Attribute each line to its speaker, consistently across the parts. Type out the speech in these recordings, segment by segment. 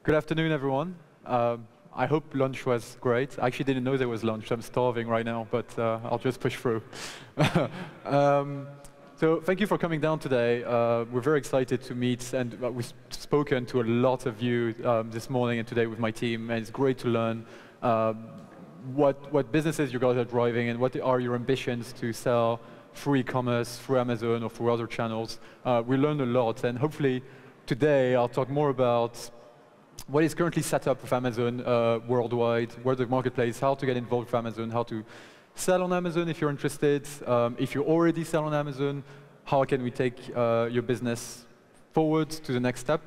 Speaker 1: Good afternoon, everyone. I hope lunch was great. I actually didn't know there was lunch. I'm starving right now, but I'll just push through. So thank you for coming down today. We're very excited to meet, and we've spoken to a lot of you this morning and today with my team, and it's great to learn what businesses you guys are driving and what are your ambitions to sell through e-commerce, through Amazon, or through other channels. We learned a lot, and hopefully today I'll talk more about what is currently set up with Amazon worldwide, where the marketplace, how to get involved with Amazon, how to sell on Amazon if you're interested. If you already sell on Amazon, how can we take your business forward to the next step?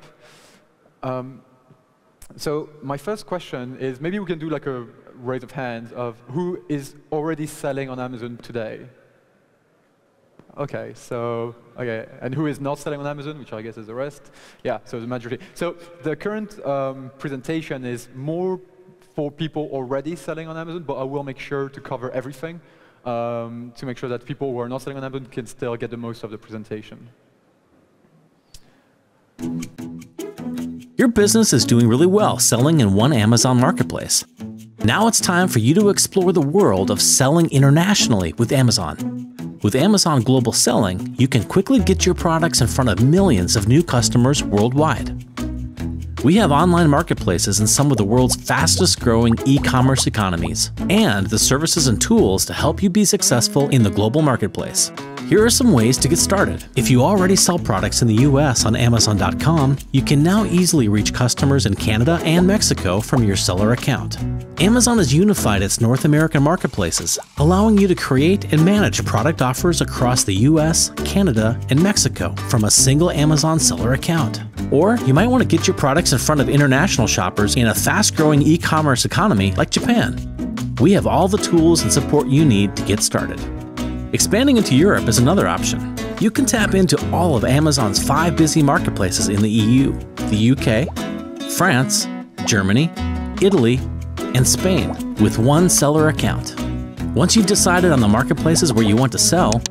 Speaker 1: So my first question is, maybe we can do like a raise of hands of who is already selling on Amazon today? Okay, and who is not selling on Amazon, which I guess is the rest? Yeah, so the majority. So the current presentation is more for people already selling on Amazon, but I will make sure to cover everything to make sure that people who are not selling on Amazon can still get the most of the presentation.
Speaker 2: Your business is doing really well selling in one Amazon marketplace. Now it's time for you to explore the world of selling internationally with Amazon. With Amazon Global Selling, you can quickly get your products in front of millions of new customers worldwide. We have online marketplaces in some of the world's fastest growing e-commerce economies, and the services and tools to help you be successful in the global marketplace. Here are some ways to get started. If you already sell products in the US on Amazon.com, you can now easily reach customers in Canada and Mexico from your seller account. Amazon has unified its North American marketplaces, allowing you to create and manage product offers across the US, Canada, and Mexico from a single Amazon seller account. Or you might want to get your products in front of international shoppers in a fast-growing e-commerce economy like Japan. We have all the tools and support you need to get started. Expanding into Europe is another option. You can tap into all of Amazon's 5 busy marketplaces in the EU, the UK, France, Germany, Italy, and Spain with one seller account. Once you've decided on the marketplaces where you want to sell,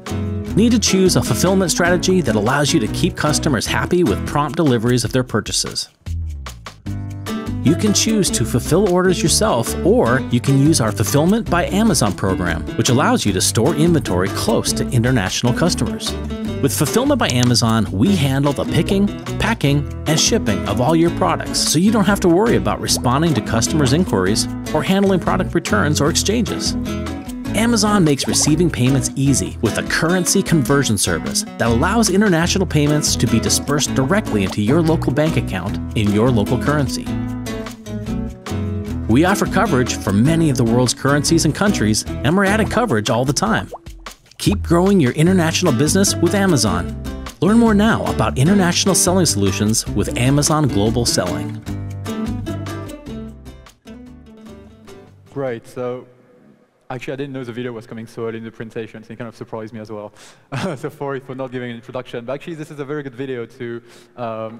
Speaker 2: need to choose a fulfillment strategy that allows you to keep customers happy with prompt deliveries of their purchases. You can choose to fulfill orders yourself, or you can use our Fulfillment by Amazon program, which allows you to store inventory close to international customers. With Fulfillment by Amazon, we handle the picking, packing, and shipping of all your products, so you don't have to worry about responding to customers' inquiries or handling product returns or exchanges. Amazon makes receiving payments easy with a currency conversion service that allows international payments to be dispersed directly into your local bank account in your local currency. We offer coverage for many of the world's currencies and countries, and we're adding coverage all the time. Keep growing your international business with Amazon. Learn more now about international selling solutions with Amazon Global Selling.
Speaker 1: Great. So actually, I didn't know the video was coming so early in the presentation, so it kind of surprised me as well. So sorry for not giving an introduction. But actually, this is a very good video to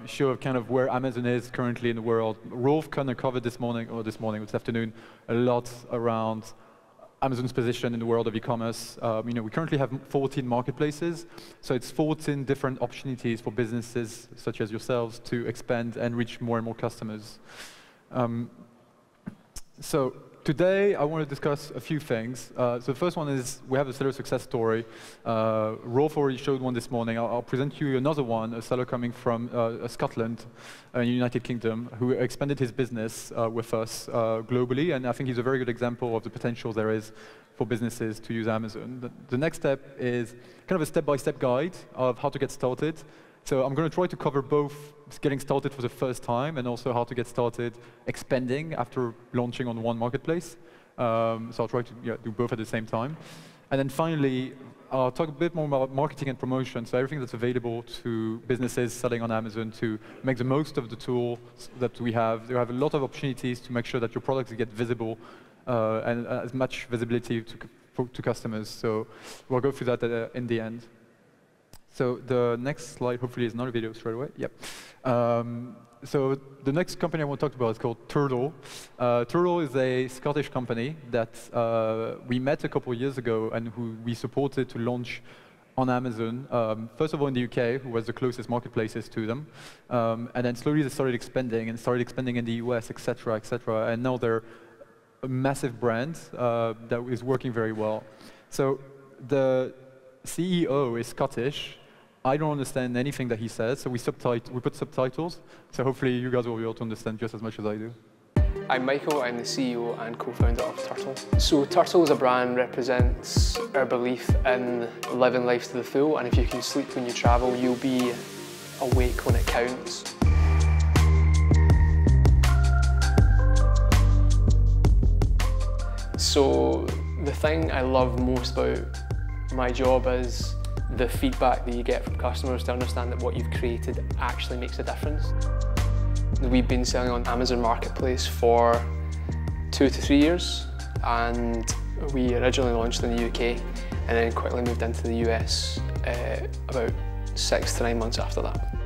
Speaker 1: show kind of where Amazon is currently in the world. Rolf kind of covered this afternoon, a lot around Amazon's position in the world of e-commerce. We currently have 14 marketplaces, so it's 14 different opportunities for businesses such as yourselves to expand and reach more and more customers. So today, I want to discuss a few things. So the first one is we have a seller success story. Rolf already showed one this morning. I'll present you another one, a seller coming from Scotland, in the United Kingdom, who expanded his business with us globally, and I think he's a very good example of the potential there is for businesses to use Amazon. The next step is kind of a step-by-step guide of how to get started. So I'm going to try to cover both getting started for the first time and also how to get started expanding after launching on one marketplace. So I'll try to do both at the same time. And then finally, I'll talk a bit more about marketing and promotion, so everything that's available to businesses selling on Amazon to make the most of the tools that we have. You have a lot of opportunities to make sure that your products get visible and as much visibility to customers. So we'll go through that in the end. So the next slide hopefully is not a video straight away. Yep. So the next company I want to talk about is called Turtle. Turtle is a Scottish company that we met a couple of years ago and who we supported to launch on Amazon, first of all in the UK, who was the closest marketplaces to them, and then slowly they started expanding in the US, etc., etc., and now they're a massive brand that is working very well. So the CEO is Scottish. I don't understand anything that he says, so we put subtitles, so hopefully you guys will be able to understand just as much as I do.
Speaker 3: I'm Michael, I'm the CEO and co-founder of Turtle. So Turtle as a brand represents our belief in living life to the full, and if you can sleep when you travel, you'll be awake when it counts. So the thing I love most about my job is the feedback that you get from customers to understand that what you've created actually makes a difference. We've been selling on Amazon Marketplace for 2 to 3 years, and we originally launched in the UK and then quickly moved into the US about 6 to 9 months after that.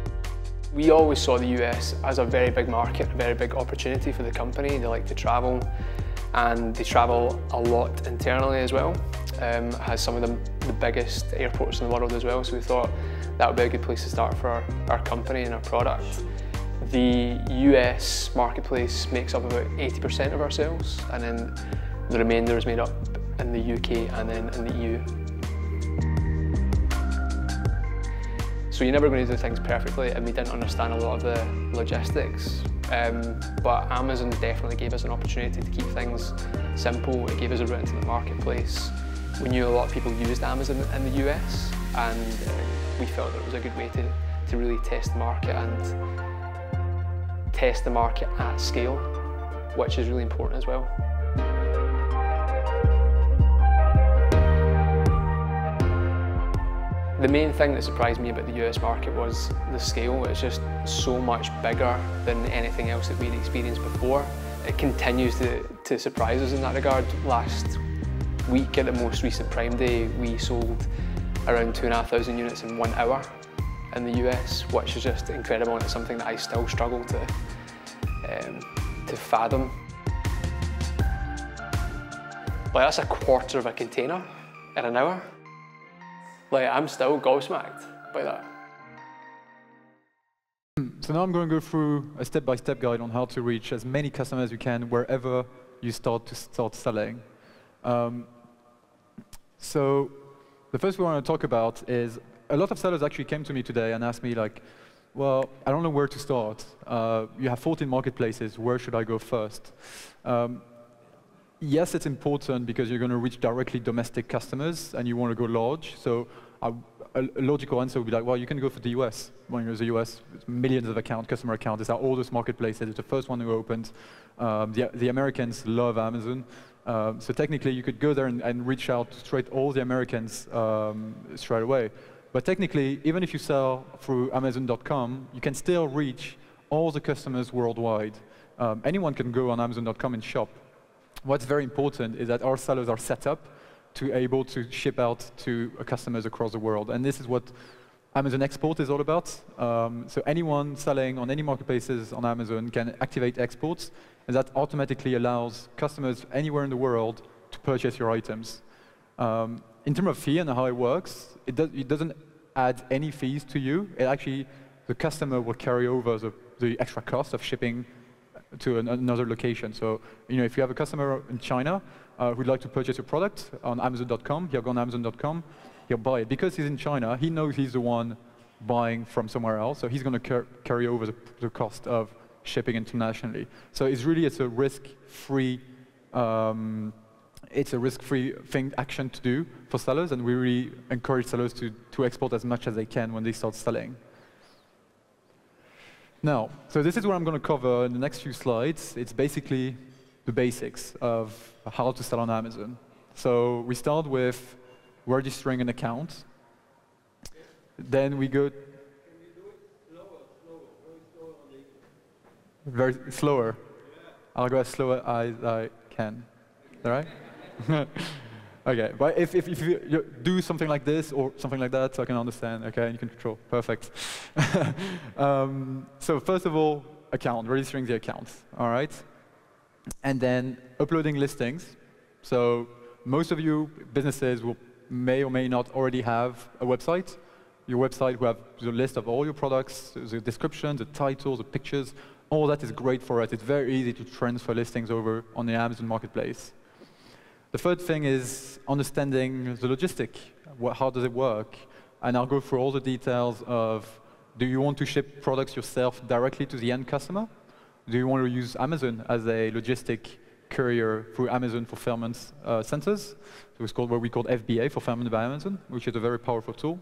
Speaker 3: We always saw the US as a very big market, a very big opportunity for the company. They like to travel, and they travel a lot internally as well. It has some of the biggest airports in the world as well, so we thought that would be a good place to start for our company and our product. The US marketplace makes up about 80% of our sales, and then the remainder is made up in the UK and then in the EU. So you're never going to do things perfectly, and we didn't understand a lot of the logistics. But Amazon definitely gave us an opportunity to keep things simple. It gave us a route into the marketplace. We knew a lot of people used Amazon in the US, and we felt that it was a good way to really test the market and test the market at scale, which is really important as well. The main thing that surprised me about the US market was the scale. It's just so much bigger than anything else that we'd experienced before. It continues to surprise us in that regard. Last week, at the most recent Prime Day, we sold around 2,500 units in 1 hour in the US, which is just incredible, and it's something that I still struggle to fathom. Like, that's a quarter of a container in an hour. Like, I'm still gobsmacked by that.
Speaker 1: So now I'm going to go through a step-by-step guide on how to reach as many customers as you can wherever you start selling. So the first we want to talk about is, a lot of sellers actually came to me today and asked me, like, well, I don't know where to start. You have 14 marketplaces, where should I go first? Yes, it's important because you're going to reach directly domestic customers and you want to go large. So a logical answer would be like, well, you can go for the US. When you're in the US, millions of customer accounts. It's our oldest marketplace. It's the first one who opened. The Americans love Amazon. So technically, you could go there and reach out straight all the Americans straight away. But technically, even if you sell through Amazon.com, you can still reach all the customers worldwide. Anyone can go on Amazon.com and shop. What's very important is that our sellers are set up to able to ship out to customers across the world. And this is what Amazon Export is all about. So anyone selling on any marketplaces on Amazon can activate exports, and that automatically allows customers anywhere in the world to purchase your items. In terms of fee and how it works, it doesn't add any fees to you. It actually, the customer will carry over the extra cost of shipping to another location. So, you know, if you have a customer in China who'd like to purchase your product on Amazon.com, he'll go on Amazon.com, he'll buy it. Because he's in China, he knows he's the one buying from somewhere else, so he's going to carry over the cost of shipping internationally. So it's a risk-free action to do for sellers, and we really encourage sellers to export as much as they can when they start selling. Now, so this is what I'm going to cover in the next few slides. It's basically the basics of how to sell on Amazon. So we start with registering an account. Then we go... Can we do it slower, very slower? Yeah. I'll go as slow as I can. All right? Okay, but if you do something like this or something like that, so I can understand, okay, and you can control. Perfect. So first of all, registering the account, all right? And then uploading listings. So most of you businesses will may or may not already have a website. Your website will have the list of all your products, the description, the title, the pictures. All that is great for us. It's very easy to transfer listings over on the Amazon marketplace. The third thing is understanding the logistic. How does it work? And I'll go through all the details of, do you want to ship products yourself directly to the end customer? Do you want to use Amazon as a logistic courier through Amazon fulfillment centers? So it's called what we call FBA, Fulfillment by Amazon, which is a very powerful tool.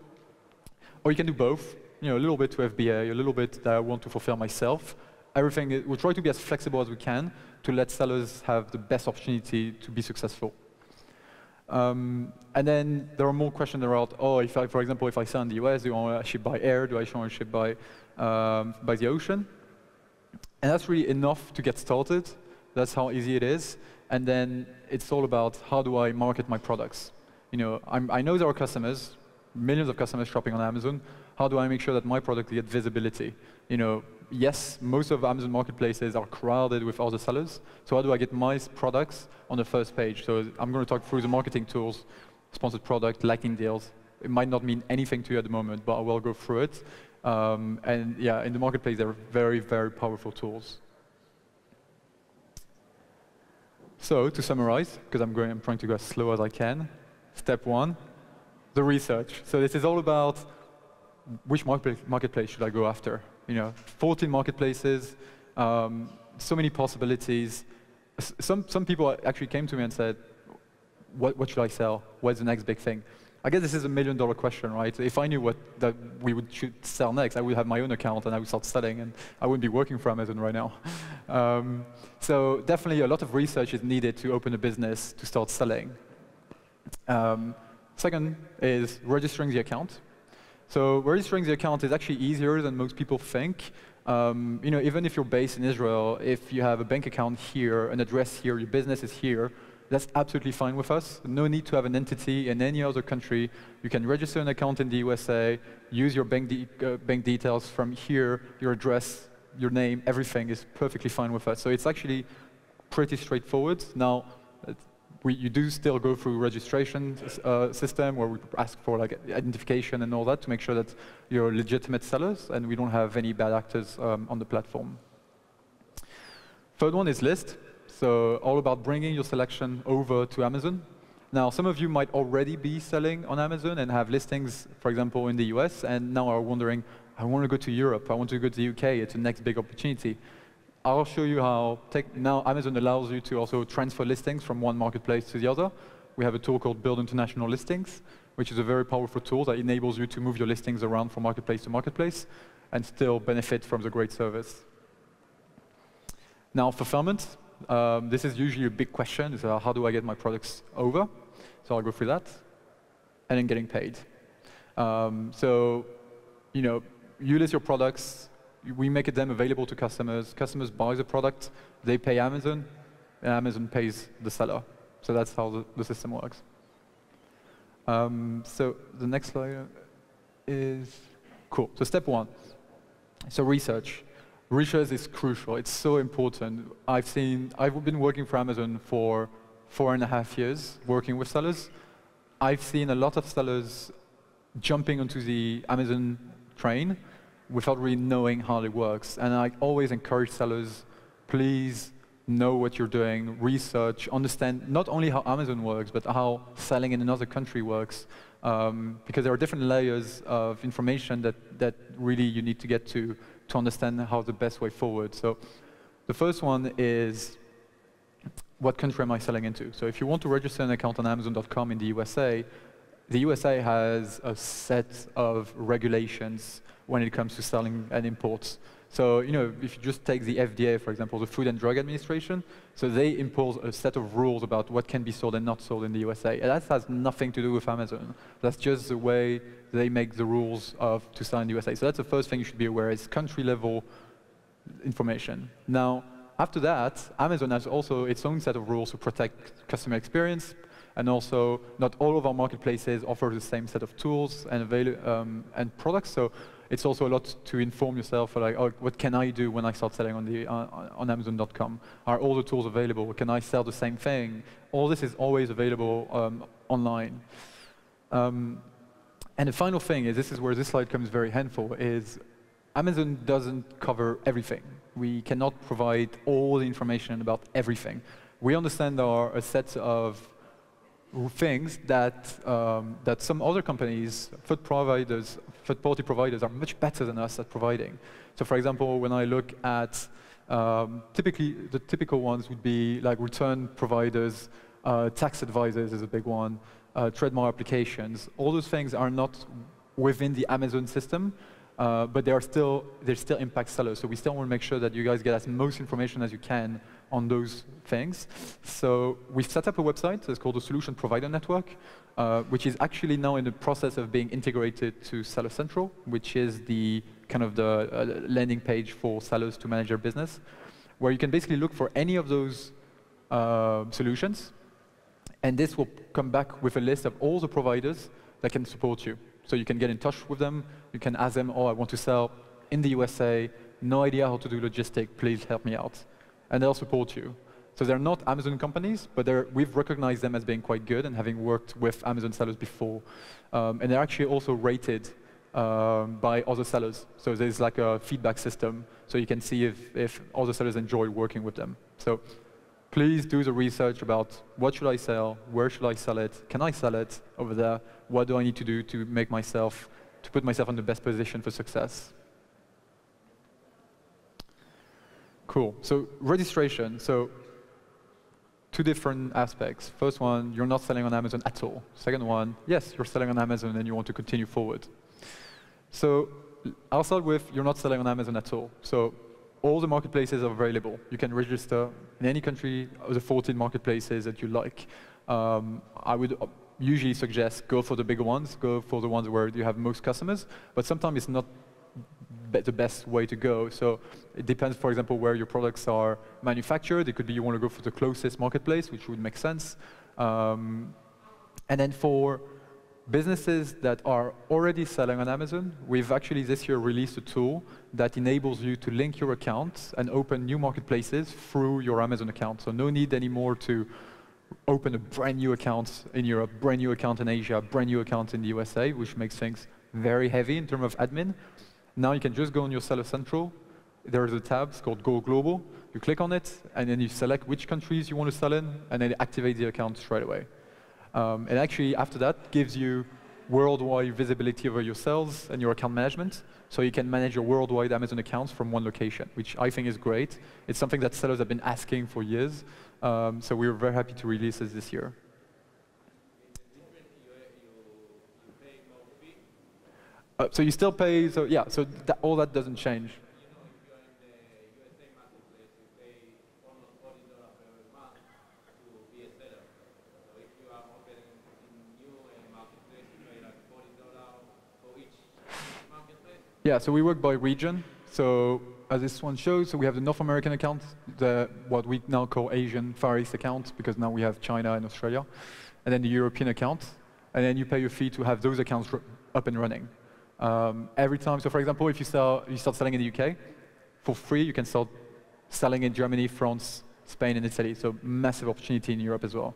Speaker 1: Or you can do both. A little bit to FBA, a little bit that I want to fulfill myself. Everything, we try to be as flexible as we can to let sellers have the best opportunity to be successful. And then there are more questions around, if I, for example, if I sell in the US, do I want to ship by air? Do I want to ship by the ocean? And that's really enough to get started. That's how easy it is. And then it's all about, how do I market my products? I know there are customers, millions of customers shopping on Amazon. How do I make sure that my product gets visibility? Yes, most of Amazon marketplaces are crowded with other sellers. So how do I get my products on the first page? So I'm going to talk through the marketing tools, sponsored product, lightning deals. It might not mean anything to you at the moment, but I will go through it. And yeah, in the marketplace, they're very, very powerful tools. So to summarize, because I'm trying to go as slow as I can, step one, the research. So this is all about which marketplace should I go after? 14 marketplaces, so many possibilities. Some people actually came to me and said, what should I sell? What's the next big thing? I guess this is $1 million question, right? If I knew that we should sell next, I would have my own account and I would start selling, and I wouldn't be working for Amazon right now. So definitely a lot of research is needed to open a business to start selling. Second is registering the account. So registering the account is actually easier than most people think. Even if you're based in Israel, if you have a bank account here, an address here, your business is here, that's absolutely fine with us. No need to have an entity in any other country. You can register an account in the USA, use your bank details from here, your address, your name, everything is perfectly fine with us. So it's actually pretty straightforward. Now, you do still go through registration system where we ask for identification and all that to make sure that you're legitimate sellers and we don't have any bad actors on the platform. Third one is list. So all about bringing your selection over to Amazon. Now, some of you might already be selling on Amazon and have listings, for example, in the US, and now are wondering, I want to go to Europe, I want to go to the UK, it's the next big opportunity. I'll show you how now Amazon allows you to also transfer listings from one marketplace to the other. We have a tool called Build International Listings, which is a very powerful tool that enables you to move your listings around from marketplace to marketplace and still benefit from the great service. Now, fulfillment. This is usually a big question, is how do I get my products over? So I'll go through that. And then getting paid. You list your products, we make them available to customers. Customers buy the product, they pay Amazon, and Amazon pays the seller. So that's how the system works. So the next slide is cool. So step one. So research. Research is crucial. It's so important. I've been working for Amazon for 4.5 years, working with sellers. I've seen a lot of sellers jumping onto the Amazon train without really knowing how it works. And I always encourage sellers, please know what you're doing, research, understand not only how Amazon works, but how selling in another country works. Because there are different layers of information that really you need to get to understand how the best way forward. So the first one is, what country am I selling into? So if you want to register an account on Amazon.com in the USA has a set of regulations when it comes to selling and imports. So if you just take the FDA, for example, the Food and Drug Administration, so they impose a set of rules about what can be sold and not sold in the USA. And that has nothing to do with Amazon. That's just the way they make the rules to sell in the USA. So that's the first thing you should be aware, is country-level information. Now, after that, Amazon has also its own set of rules to protect customer experience, and also not all of our marketplaces offer the same set of tools and products. So it's also a lot to inform yourself, like, oh, what can I do when I start selling on Amazon.com? Are all the tools available? Can I sell the same thing? All this is always available online. And the final thing is, this is where this slide comes very handful, is Amazon doesn't cover everything. We cannot provide all the information about everything. We understand there are a set of things that, that some other companies, third-party providers, are much better than us at providing. So for example, when I look at, typically, the typical ones would be like return providers, tax advisors is a big one, trademark applications. All those things are not within the Amazon system, but they still impact sellers. So we still want to make sure that you guys get as much information as you can on those things. So we've set up a website. It's called the Solution Provider Network, which is actually now in the process of being integrated to Seller Central, which is the kind of the landing page for sellers to manage their business, where you can basically look for any of those solutions, and this will come back with a list of all the providers that can support you. So you can get in touch with them. You can ask them, oh, I want to sell in the USA, no idea how to do logistics, please help me out. And they'll support you. So they're not Amazon companies, but we've recognized them as being quite good and having worked with Amazon sellers before. And they're actually also rated by other sellers. So there's like a feedback system, so you can see if other sellers enjoy working with them. So please do the research about what should I sell, where should I sell it, can I sell it over there, what do I need to do to put myself in the best position for success. Cool, so registration. So two different aspects. First one, you're not selling on Amazon at all. Second one, yes, you're selling on Amazon and you want to continue forward. So I'll start with you're not selling on Amazon at all. So all the marketplaces are available. You can register in any country of the 14 marketplaces that you like. I would usually suggest go for the bigger ones, go for the ones where you have most customers, but sometimes it's not the best way to go. So it depends, for example, where your products are manufactured. It could be you want to go for the closest marketplace, which would make sense. And then for businesses that are already selling on Amazon, we've actually this year released a tool that enables you to link your accounts and open new marketplaces through your Amazon account. So no need anymore to open a brand new account in Europe, brand new account in Asia, brand new account in the USA, which makes things very heavy in terms of admin. Now you can just go on your Seller Central. There's a tab, it's called Go Global. You click on it, and then you select which countries you want to sell in, and then it activates the account straight away. And actually, after that, gives you worldwide visibility over your sales and your account management, so you can manage your worldwide Amazon accounts from one location, which I think is great. It's something that sellers have been asking for years, so we were very happy to release this year. So you still pay, so yeah, so all that doesn't change. Yeah, so we work by region. So as this one shows, so we have the North American account, what we now call Asian Far East account, because now we have China and Australia, and then the European account, and then you pay your fee to have those accounts up and running. Every time, so for example, if you start selling in the UK, for free you can start selling in Germany, France, Spain, and Italy. So massive opportunity in Europe as well.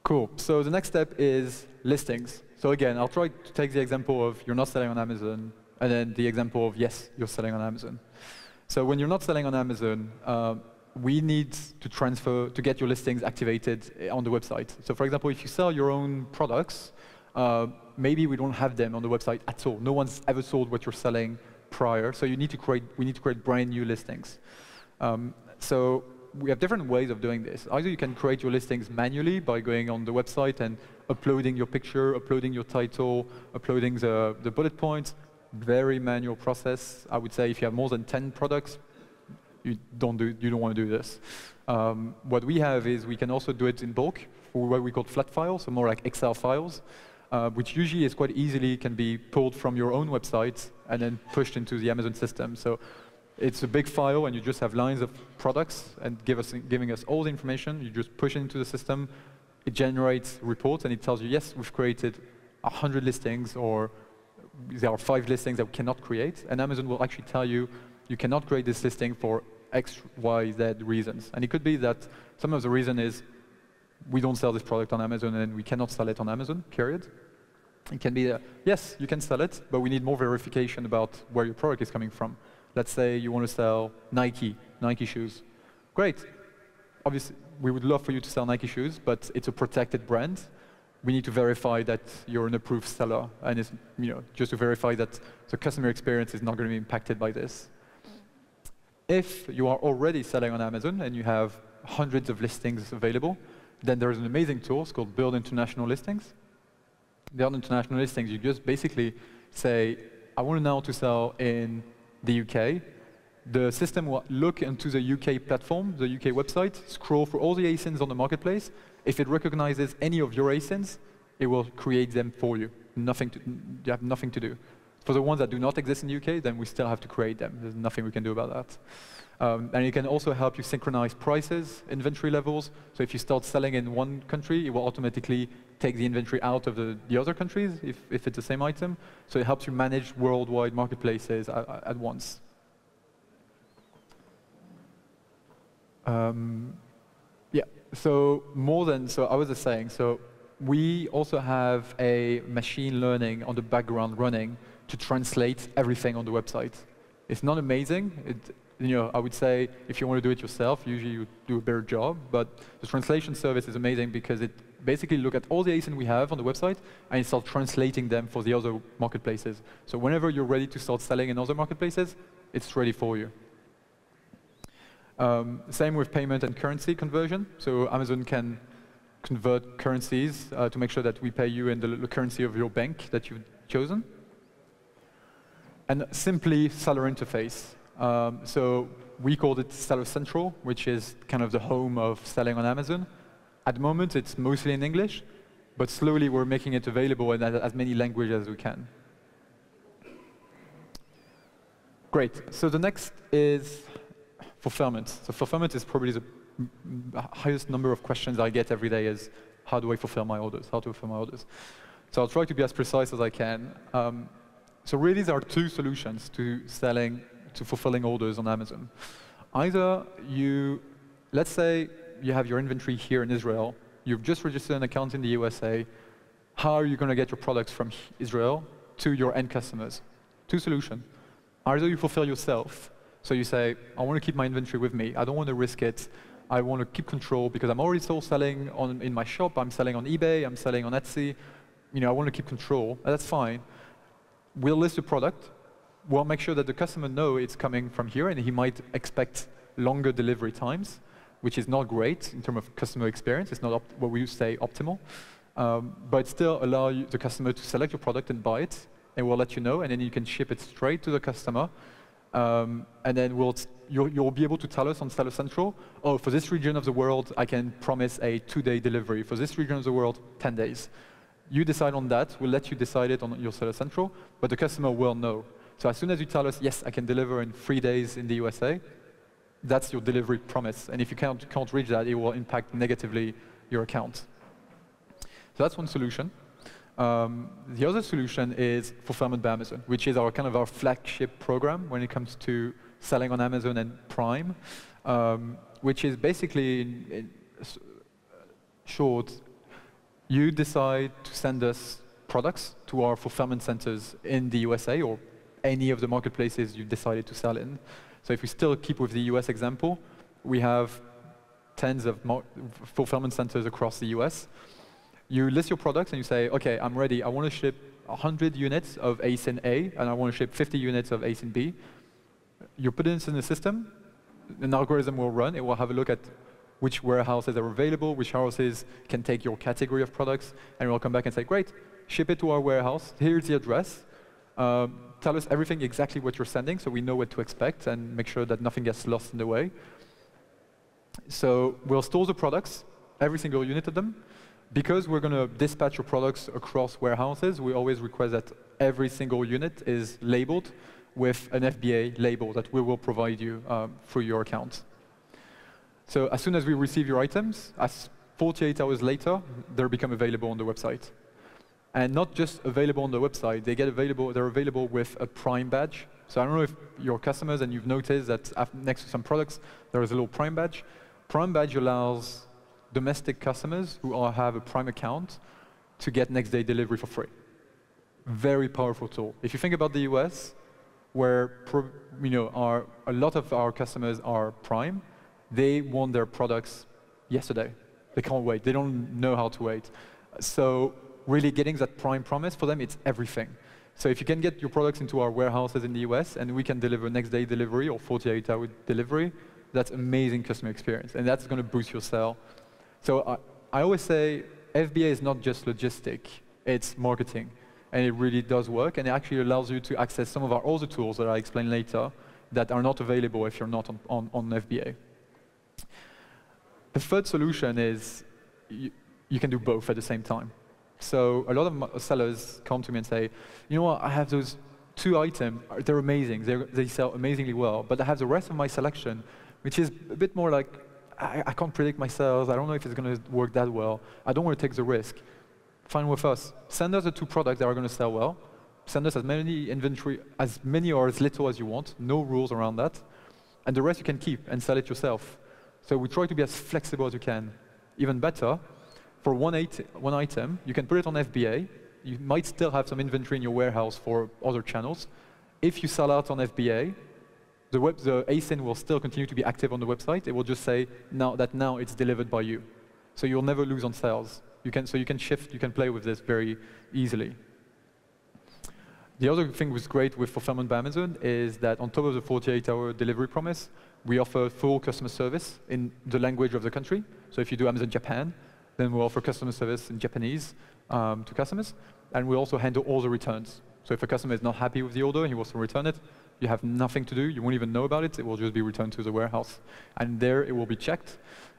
Speaker 1: Cool. So the next step is listings. So again, I'll try to take the example of you're not selling on Amazon, and then the example of yes, you're selling on Amazon. So when you're not selling on Amazon, we need to get your listings activated on the website. So for example, if you sell your own products, maybe we don't have them on the website at all. No one's ever sold what you're selling prior, so we need to create brand new listings. So we have different ways of doing this. Either you can create your listings manually by going on the website and uploading your picture, uploading your title, uploading the bullet points. Very manual process. I would say if you have more than 10 products, you don't want to do this. What we have is we can also do it in bulk for what we call flat files, so more like Excel files, which usually is quite easily can be pulled from your own website and then pushed into the Amazon system. So it's a big file, and you just have lines of products and giving us all the information. You just push it into the system. It generates reports, and it tells you, yes, we've created 100 listings, or there are 5 listings that we cannot create. And Amazon will actually tell you, you cannot create this listing for X, Y, Z reasons. And it could be that some of the reason is we don't sell this product on Amazon and we cannot sell it on Amazon, period. It can be, yes, you can sell it, but we need more verification about where your product is coming from. Let's say you want to sell Nike shoes. Great. Obviously, we would love for you to sell Nike shoes, but it's a protected brand. We need to verify that you're an approved seller, and it's, just to verify that the customer experience is not going to be impacted by this. If you are already selling on Amazon and you have hundreds of listings available, then there's an amazing tool called Build International Listings. Build International Listings, you just basically say, I want now to sell in the UK. The system will look into the UK platform, the UK website, scroll through all the ASINs on the marketplace. If it recognizes any of your ASINs, it will create them for you. You have nothing to do. For the ones that do not exist in the UK, then we still have to create them. There's nothing we can do about that. And it can also help you synchronize prices, inventory levels. So if you start selling in one country, it will automatically take the inventory out of the other countries if it's the same item. So it helps you manage worldwide marketplaces at once. Yeah, so I was just saying, so we also have a machine learning on the background running to translate everything on the website. It's not amazing. I would say if you want to do it yourself, usually you do a better job, but the translation service is amazing because it basically looks at all the ASIN we have on the website and it starts translating them for the other marketplaces. So whenever you're ready to start selling in other marketplaces, it's ready for you. Same with payment and currency conversion. So Amazon can convert currencies to make sure that we pay you in the currency of your bank that you've chosen. And simply seller interface. So we called it Seller Central, which is kind of the home of selling on Amazon. At the moment, it's mostly in English, but slowly we're making it available in as many languages as we can. Great. So the next is fulfillment. So fulfillment is probably the highest number of questions I get every day is, how do I fulfill my orders? How to fulfill my orders? So I'll try to be as precise as I can. So really there are two solutions to fulfilling orders on Amazon. Either let's say you have your inventory here in Israel, you've just registered an account in the USA, how are you going to get your products from Israel to your end customers? Two solutions. Either you fulfill yourself, so you say, I want to keep my inventory with me, I don't want to risk it, I want to keep control because I'm already still selling in my shop, I'm selling on eBay, I'm selling on Etsy, I want to keep control, that's fine. We'll list the product, we'll make sure that the customer knows it's coming from here and he might expect longer delivery times, which is not great in terms of customer experience, it's not what we say optimal, but still allow the customer to select your product and buy it, and we'll let you know, and then you can ship it straight to the customer, and then you'll be able to tell us on Seller Central, oh, for this region of the world, I can promise a 2-day delivery. For this region of the world, 10 days. You decide on that, we'll let you decide it on your Seller Central, but the customer will know. So as soon as you tell us, yes, I can deliver in 3 days in the USA, that's your delivery promise. And if you can't reach that, it will impact negatively your account. So that's one solution. The other solution is Fulfillment by Amazon, which is our flagship program when it comes to selling on Amazon and Prime, which is basically, in short, you decide to send us products to our fulfillment centers in the USA or any of the marketplaces you've decided to sell in. So if we still keep with the US example, we have tens of fulfillment centers across the US. You list your products and you say, okay, I'm ready. I want to ship 100 units of ASIN A, and I want to ship 50 units of ASIN B. You put it in the system, an algorithm will run. It will have a look at which warehouses are available, which houses can take your category of products, and it will come back and say, great, ship it to our warehouse. Here's the address. Tell us everything exactly what you're sending so we know what to expect and make sure that nothing gets lost in the way. So we'll store the products, every single unit of them. Because we're going to dispatch your products across warehouses, we always request that every single unit is labeled with an FBA label that we will provide you through your account. So as soon as we receive your items, 48 hours later, they become available on the website. And not just available on the website, they're available with a Prime badge. So I don't know if you're customers and you've noticed that next to some products, there is a little Prime badge. Prime badge allows domestic customers who have a Prime account to get next-day delivery for free. Very powerful tool. If you think about the US, where a lot of our customers are Prime, they want their products yesterday. They can't wait. They don't know how to wait. So really getting that Prime promise, for them, it's everything. So if you can get your products into our warehouses in the US, and we can deliver next-day delivery or 48-hour delivery, that's amazing customer experience, and that's going to boost your sale. So I always say FBA is not just logistic, it's marketing. And it really does work, and it actually allows you to access some of our other tools that I explain later that are not available if you're not on FBA. The third solution is you can do both at the same time. So a lot of sellers come to me and say, you know what, I have those 2 items, they're amazing, they sell amazingly well, but I have the rest of my selection, which is a bit more like, I can't predict my sales, I don't know if it's going to work that well, I don't want to take the risk. Fine with us. Send us the 2 products that are going to sell well. Send us as many inventory, as many or as little as you want. No rules around that. And the rest you can keep and sell it yourself. So we try to be as flexible as you can. Even better, for one item, you can put it on FBA. You might still have some inventory in your warehouse for other channels. If you sell out on FBA, the ASIN will still continue to be active on the website. It will just say now it's delivered by you. So you'll never lose on sales. So you can shift, you can play with this very easily. The other thing that's great with Fulfillment by Amazon is that on top of the 48-hour delivery promise, we offer full customer service in the language of the country. So if you do Amazon Japan, then we'll offer customer service in Japanese to customers. And we also handle all the returns. So if a customer is not happy with the order and he wants to return it, you have nothing to do. You won't even know about it. It will just be returned to the warehouse. And there it will be checked.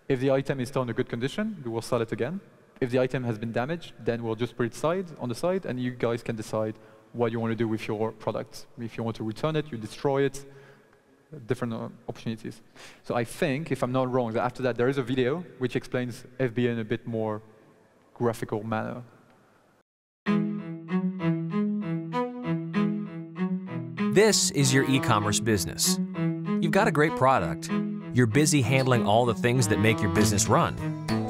Speaker 1: If the item is still in a good condition, we will sell it again. If the item has been damaged, then we'll just put it on the side, and you guys can decide what you want to do with your product. If you want to return it, you destroy it, different opportunities. So I think, if I'm not wrong, that after that there is a video which explains FBA in a bit more graphical manner.
Speaker 4: This is your e-commerce business. You've got a great product. You're busy handling all the things that make your business run.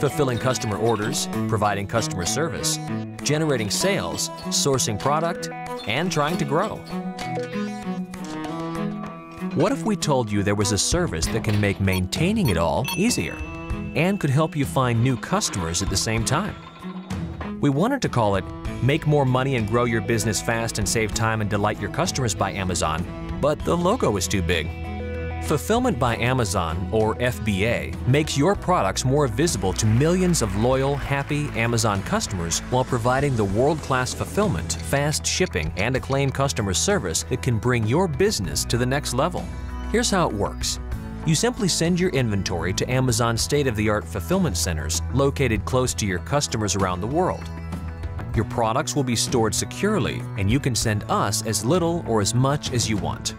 Speaker 4: Fulfilling customer orders, providing customer service, generating sales, sourcing product, and trying to grow. What if we told you there was a service that can make maintaining it all easier and could help you find new customers at the same time? We wanted to call it Make More Money and Grow Your Business Fast and Save Time and Delight Your Customers by Amazon, but the logo was too big. Fulfillment by Amazon, or FBA, makes your products more visible to millions of loyal, happy Amazon customers while providing the world-class fulfillment, fast shipping, and acclaimed customer service that can bring your business to the next level. Here's how it works. You simply send your inventory to Amazon's state-of-the-art fulfillment centers located close to your customers around the world. Your products will be stored securely, and you can send us as little or as much as you want.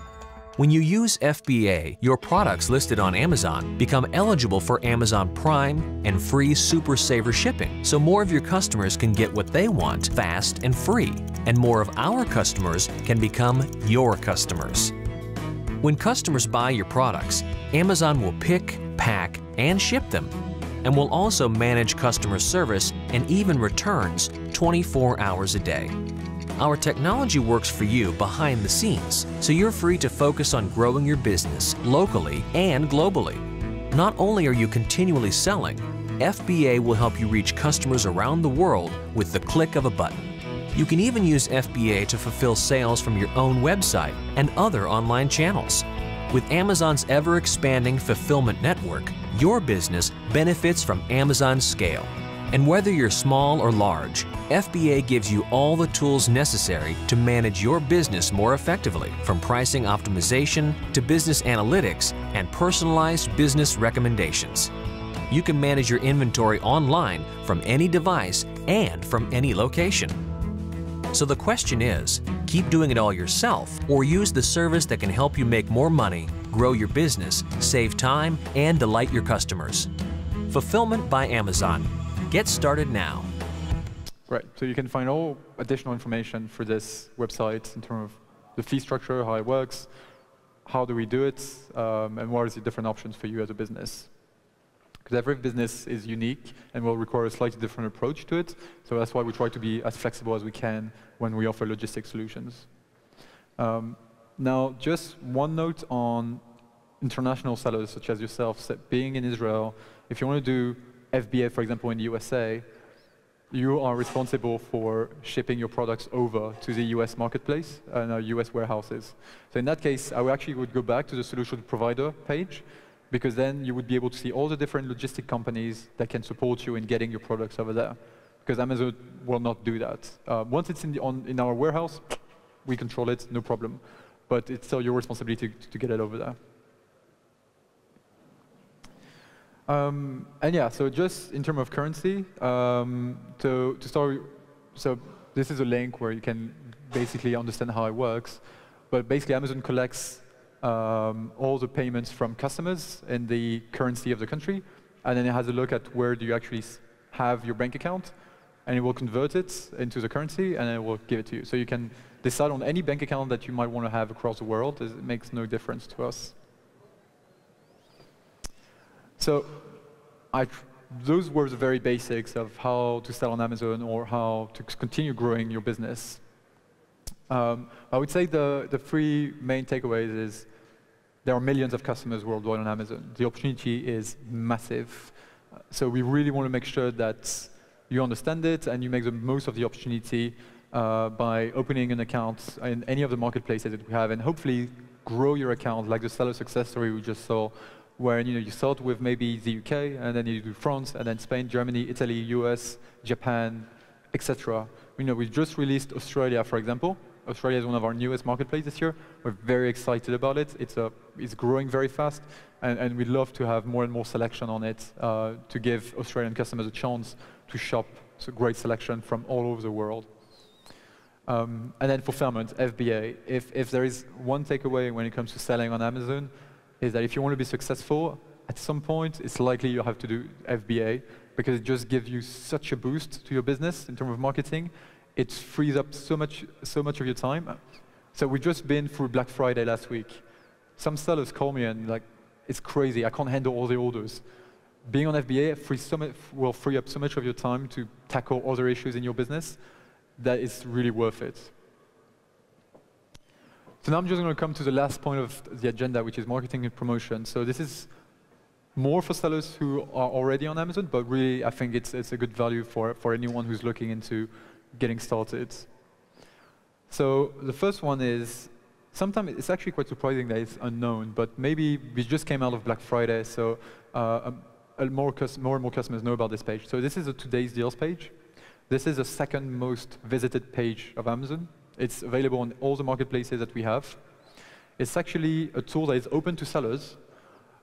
Speaker 4: When you use FBA, your products listed on Amazon become eligible for Amazon Prime and free Super Saver shipping, so more of your customers can get what they want fast and free, and more of our customers can become your customers. When customers buy your products, Amazon will pick, pack, and ship them, and will also manage customer service and even returns 24 hours a day. Our technology works for you behind the scenes, so you're free to focus on growing your business locally and globally. Not only are you continually selling, FBA will help you reach customers around the world with the click of a button. You can even use FBA to fulfill sales from your own website and other online channels. With Amazon's ever-expanding fulfillment network, your business benefits from Amazon's scale. And whether you're small or large, FBA gives you all the tools necessary to manage your business more effectively, from pricing optimization to business analytics and personalized business recommendations. You can manage your inventory online from any device and from any location. So the question is, keep doing it all yourself or use the service that can help you make more money, grow your business, save time, and delight your customers. Fulfillment by Amazon. Get started now.
Speaker 1: Right, so you can find all additional information for this website in terms of the fee structure, how it works, how do we do it, and what are the different options for you as a business. because every business is unique and will require a slightly different approach to it. So that's why we try to be as flexible as we can when we offer logistic solutions. Now, just one note on international sellers such as yourself. Being in Israel, if you want to do FBA, for example, in the USA, you are responsible for shipping your products over to the US marketplace and our US warehouses. So in that case, I actually would go back to the solution provider page, because then you would be able to see all the different logistic companies that can support you in getting your products over there. Because Amazon will not do that. Once it's in our warehouse, we control it, no problem. But it's still your responsibility to get it over there. And yeah, so just in terms of currency, to start, so this is a link where you can basically understand how it works. But basically, Amazon collects all the payments from customers in the currency of the country, and then it has a look at where do you actually have your bank account, and it will convert it into the currency, and it will give it to you. So you can decide on any bank account that you might want to have across the world. It makes no difference to us. So those were the very basics of how to sell on Amazon or how to continue growing your business. I would say the three main takeaways is there are millions of customers worldwide on Amazon. The opportunity is massive. So we really want to make sure that you understand it and you make the most of the opportunity by opening an account in any of the marketplaces that we have, and hopefully grow your account like the seller success story we just saw, where you start with maybe the UK, and then you do France, and then Spain, Germany, Italy, US, Japan, etc. We just released Australia, for example. Australia is one of our newest marketplaces this year. We're very excited about it. It's growing very fast, and we'd love to have more and more selection on it to give Australian customers a chance to shop. It's a great selection from all over the world. And then fulfillment, FBA. If there is one takeaway when it comes to selling on Amazon, is that if you want to be successful, at some point, it's likely you have to do FBA, because it just gives you such a boost to your business in terms of marketing. It frees up so much of your time. So we've just been through Black Friday last week. Some sellers call me and like, it's crazy, I can't handle all the orders. Being on FBA will free up so much of your time to tackle other issues in your business that it's really worth it. So now I'm just going to come to the last point of the agenda, which is marketing and promotion. So this is more for sellers who are already on Amazon, but really I think it's a good value for anyone who's looking into getting started. So the first one is, sometimes it's actually quite surprising that it's unknown, but maybe we just came out of Black Friday, so more and more customers know about this page. So this is a today's deals page. This is the second most visited page of Amazon. It's available on all the marketplaces that we have. It's actually a tool that is open to sellers,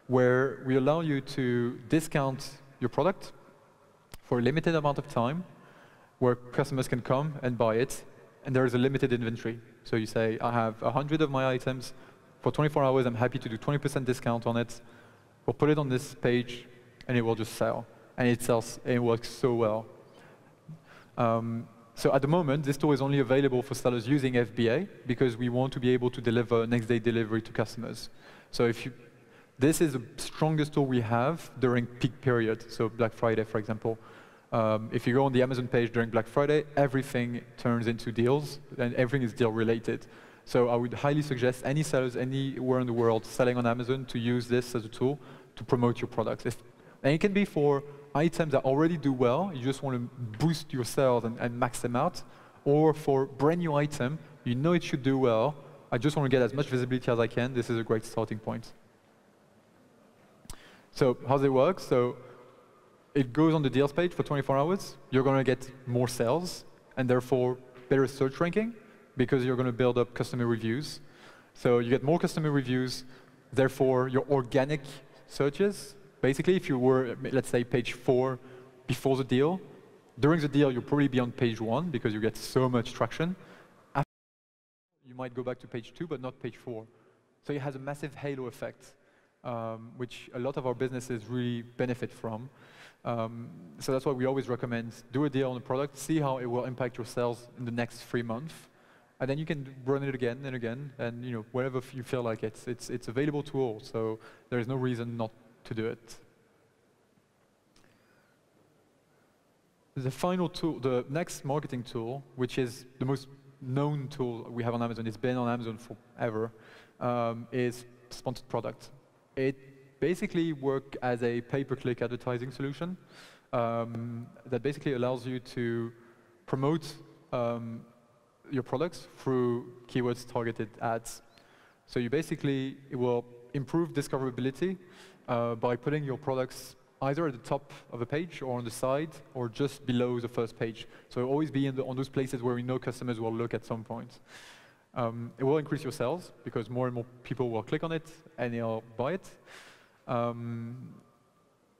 Speaker 1: where we allow you to discount your product for a limited amount of time, where customers can come and buy it, and there is a limited inventory. So you say, I have 100 of my items. For 24 hours, I'm happy to do 20% discount on it. We'll put it on this page, and it will just sell. And it sells, and it works so well. So at the moment, this tool is only available for sellers using FBA, because we want to be able to deliver next-day delivery to customers. So this is the strongest tool we have during peak period, so Black Friday, for example. If you go on the Amazon page during Black Friday, everything turns into deals, and everything is deal-related. So I would highly suggest any sellers anywhere in the world selling on Amazon to use this as a tool to promote your products. And it can be for items that already do well, you just want to boost your sales and max them out, or for brand new item, you know it should do well, I just want to get as much visibility as I can, this is a great starting point. So how does it work? So it goes on the deals page for 24 hours, you're going to get more sales, and therefore better search ranking, because you're going to build up customer reviews. So you get more customer reviews, therefore your organic searches. Basically, if you were, let's say, page 4 before the deal, during the deal, you'll probably be on page 1 because you get so much traction. After, you might go back to page 2, but not page 4. So it has a massive halo effect, which a lot of our businesses really benefit from. So that's why we always recommend do a deal on a product, see how it will impact your sales in the next 3 months, and then you can run it again and again, and whenever you feel like it's available to all. So there is no reason not to do it. The final tool, the next marketing tool, which is the most known tool we have on Amazon, it's been on Amazon forever, is sponsored product. It basically works as a pay-per-click advertising solution that basically allows you to promote your products through keywords targeted ads. So you basically, it will improve discoverability by putting your products either at the top of a page or on the side or just below the first page. So always be on those places where we know customers will look at some point. It will increase your sales because more and more people will click on it and they'll buy it.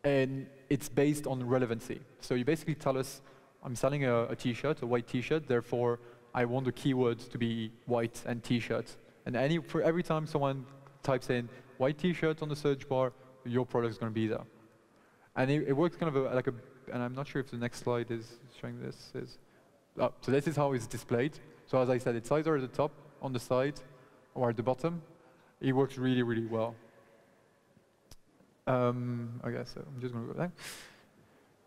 Speaker 1: And it's based on relevancy. So you basically tell us, I'm selling a t-shirt, a white t-shirt, therefore I want the keywords to be white and t-shirt. And for every time someone types in white t-shirt on the search bar, your product is going to be there. And it works kind of like a, and I'm not sure if the next slide is showing this. So this is how it's displayed. So as I said, it's either at the top, on the side, or at the bottom. It works really, really well. I guess I'm just going to go back.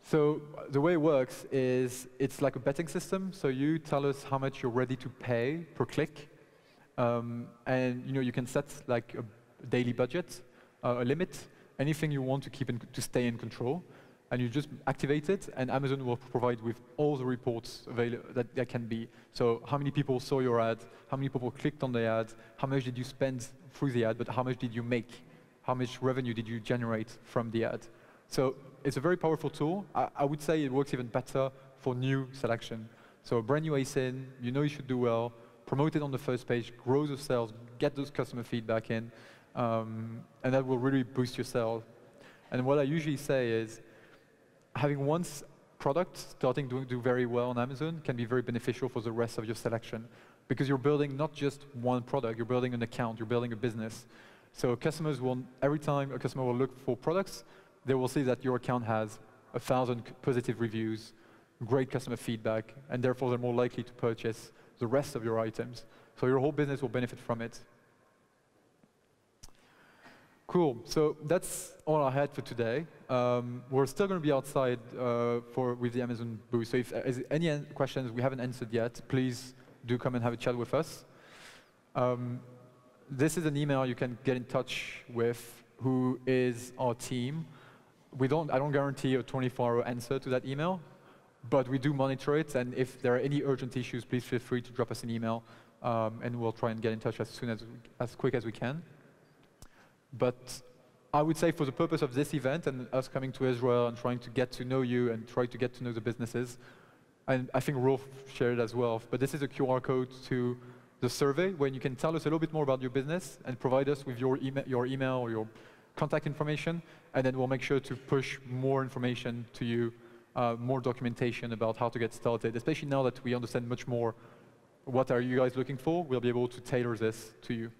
Speaker 1: So the way it works is it's like a betting system. So you tell us how much you're ready to pay per click. And you can set like a daily budget, a limit, anything you want to keep to stay in control, and you just activate it, and Amazon will provide with all the reports available that can be. So how many people saw your ad, how many people clicked on the ad, how much did you spend through the ad, but how much did you make, how much revenue did you generate from the ad. So it's a very powerful tool. I would say it works even better for new selection. So a brand new ASIN, you should do well, promote it on the first page, grow the sales, get those customer feedback in, and that will really boost your sales. And what I usually say is, having one product starting to do very well on Amazon can be very beneficial for the rest of your selection, because you're building not just one product, you're building an account, you're building a business. So customers will, every time a customer will look for products, they will see that your account has 1,000 positive reviews, great customer feedback, and therefore they're more likely to purchase the rest of your items. So your whole business will benefit from it. Cool, so that's all I had for today. We're still going to be outside with the Amazon booth, so if there's any questions we haven't answered yet, please do come and have a chat with us. This is an email you can get in touch with, who is our team. I don't guarantee a 24-hour answer to that email, but we do monitor it, and if there are any urgent issues, please feel free to drop us an email, and we'll try and get in touch as quick as we can. But I would say for the purpose of this event and us coming to Israel and trying to get to know you and try to get to know the businesses, and I think Rolf shared it as well, but this is a QR code to the survey where you can tell us a little bit more about your business and provide us with your email or your contact information, and then we'll make sure to push more information to you, more documentation about how to get started, especially now that we understand much more what are you guys looking for. We'll be able to tailor this to you.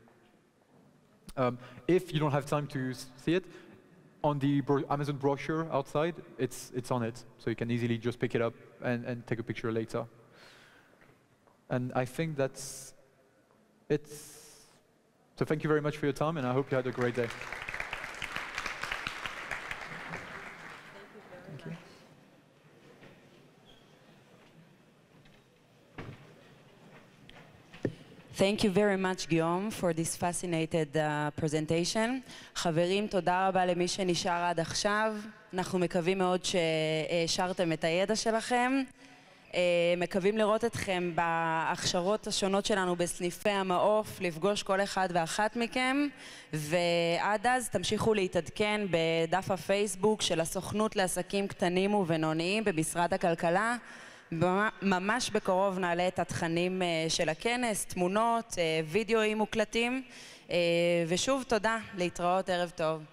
Speaker 1: If you don't have time to see it, on the Amazon brochure outside, it's on it, so you can easily just pick it up and take a picture later. And I think that's it. So thank you very much for your time, and I hope you had a great day. Thank you.
Speaker 5: Thank you very much, Guillaume, for this fascinating presentation. חברים, תודה רבה למי שנשאר עד עכשיו. אנחנו מקווים מאוד שהשארתם את הידע שלכם. מקווים לראות אתכם בהכשרות השונות שלנו בסניפי המעוף, לפגוש כל אחד ואחת מכם, ועד אז תמשיכו להתעדכן בדף הפייסבוק של הסוכנות לעסקים קטנים ובינוניים במשרד הכלכלה. ממש בקרוב נעלה את התכנים של הכנס, תמונות, וידאוים מוקלטים, ושוב תודה, להתראות, ערב טוב.